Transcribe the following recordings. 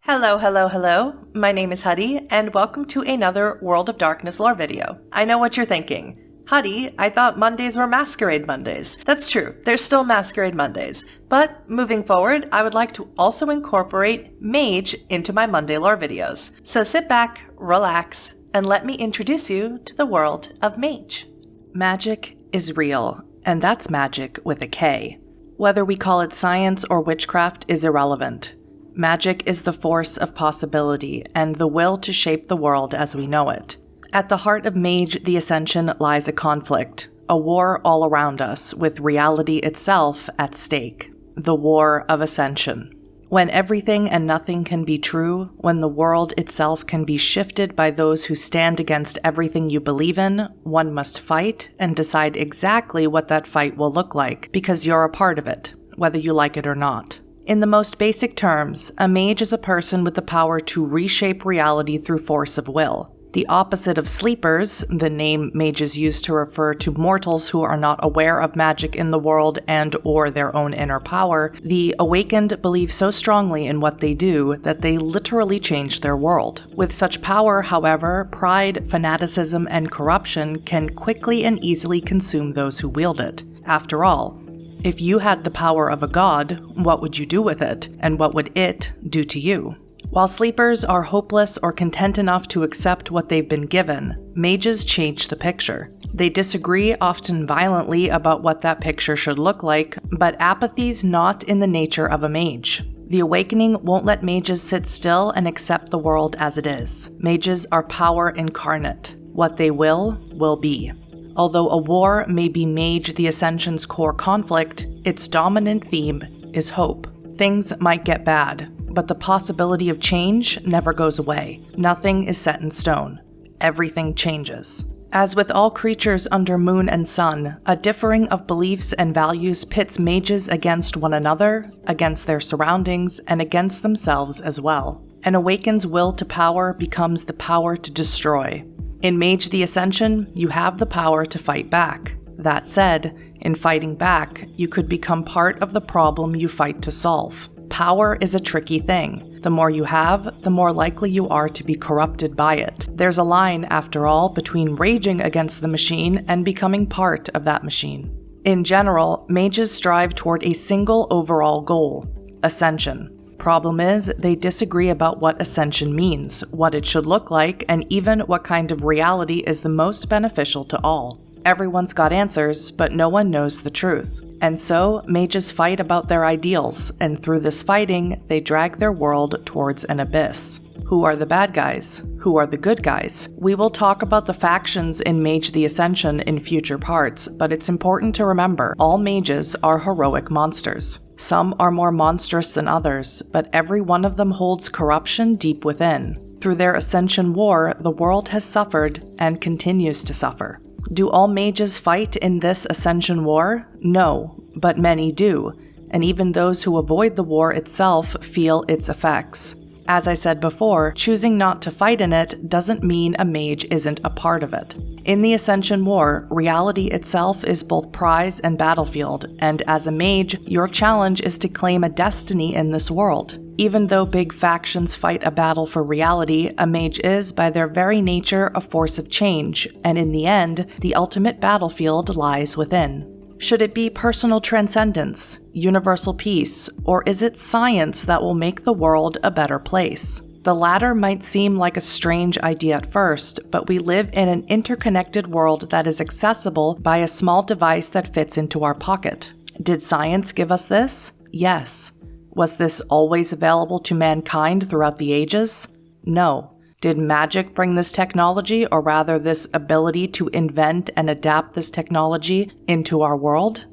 Hello, hello, hello. My name is Huddy, and welcome to another World of Darkness lore video. I know what you're thinking. Huddy, I thought Mondays were Masquerade Mondays. That's true, there's still Masquerade Mondays. But moving forward, I would like to also incorporate Mage into my Monday lore videos. So sit back, relax, and let me introduce you to the world of Mage. Magic is real, and that's magic with a K. Whether we call it science or witchcraft is irrelevant. Magic is the force of possibility and the will to shape the world as we know it. At the heart of Mage, the Ascension, lies a conflict, a war all around us, with reality itself at stake. The War of Ascension. When everything and nothing can be true, when the world itself can be shifted by those who stand against everything you believe in, one must fight and decide exactly what that fight will look like, because you're a part of it, whether you like it or not. In the most basic terms, a mage is a person with the power to reshape reality through force of will. The opposite of sleepers, the name mages use to refer to mortals who are not aware of magic in the world and/or their own inner power, the awakened believe so strongly in what they do that they literally change their world. With such power, however, pride, fanaticism, and corruption can quickly and easily consume those who wield it. After all, if you had the power of a god, what would you do with it, and what would it do to you? While sleepers are hopeless or content enough to accept what they've been given, mages change the picture. They disagree, often violently, about what that picture should look like, but apathy's not in the nature of a mage. The awakening won't let mages sit still and accept the world as it is. Mages are power incarnate. What they will be. Although a war may be Mage the Ascension's core conflict, its dominant theme is hope. Things might get bad, but the possibility of change never goes away. Nothing is set in stone. Everything changes. As with all creatures under moon and sun, a differing of beliefs and values pits mages against one another, against their surroundings, and against themselves as well. An awakened's will to power becomes the power to destroy. In Mage the Ascension, you have the power to fight back. That said, in fighting back, you could become part of the problem you fight to solve. Power is a tricky thing. The more you have, the more likely you are to be corrupted by it. There's a line, after all, between raging against the machine and becoming part of that machine. In general, mages strive toward a single overall goal: ascension. Problem is, they disagree about what ascension means, what it should look like, and even what kind of reality is the most beneficial to all. Everyone's got answers, but no one knows the truth. And so, mages fight about their ideals, and through this fighting, they drag their world towards an abyss. Who are the bad guys? Who are the good guys? We will talk about the factions in Mage the Ascension in future parts, but it's important to remember, all mages are heroic monsters. Some are more monstrous than others, but every one of them holds corruption deep within. Through their Ascension War, the world has suffered and continues to suffer. Do all mages fight in this Ascension War? No, but many do, and even those who avoid the war itself feel its effects. As I said before, choosing not to fight in it doesn't mean a mage isn't a part of it. In the Ascension War, reality itself is both prize and battlefield, and as a mage, your challenge is to claim a destiny in this world. Even though big factions fight a battle for reality, a mage is, by their very nature, a force of change, and in the end, the ultimate battlefield lies within. Should it be personal transcendence, universal peace, or is it science that will make the world a better place? The latter might seem like a strange idea at first, but we live in an interconnected world that is accessible by a small device that fits into our pocket. Did science give us this? Yes. Was this always available to mankind throughout the ages? No. Did magic bring this technology, or rather this ability to invent and adapt this technology into our world?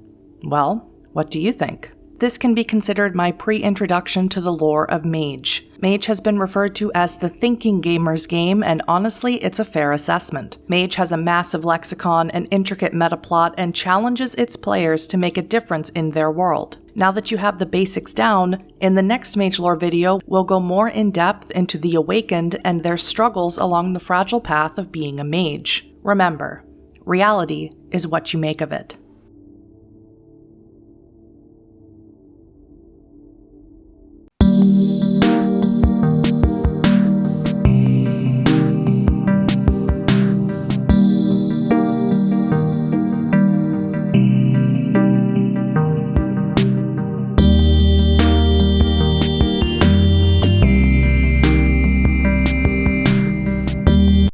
Well, what do you think? This can be considered my pre-introduction to the lore of Mage. Mage has been referred to as the thinking gamer's game, and honestly, it's a fair assessment. Mage has a massive lexicon, an intricate metaplot, and challenges its players to make a difference in their world. Now that you have the basics down, in the next Mage lore video, we'll go more in depth into the awakened and their struggles along the fragile path of being a mage. Remember, reality is what you make of it.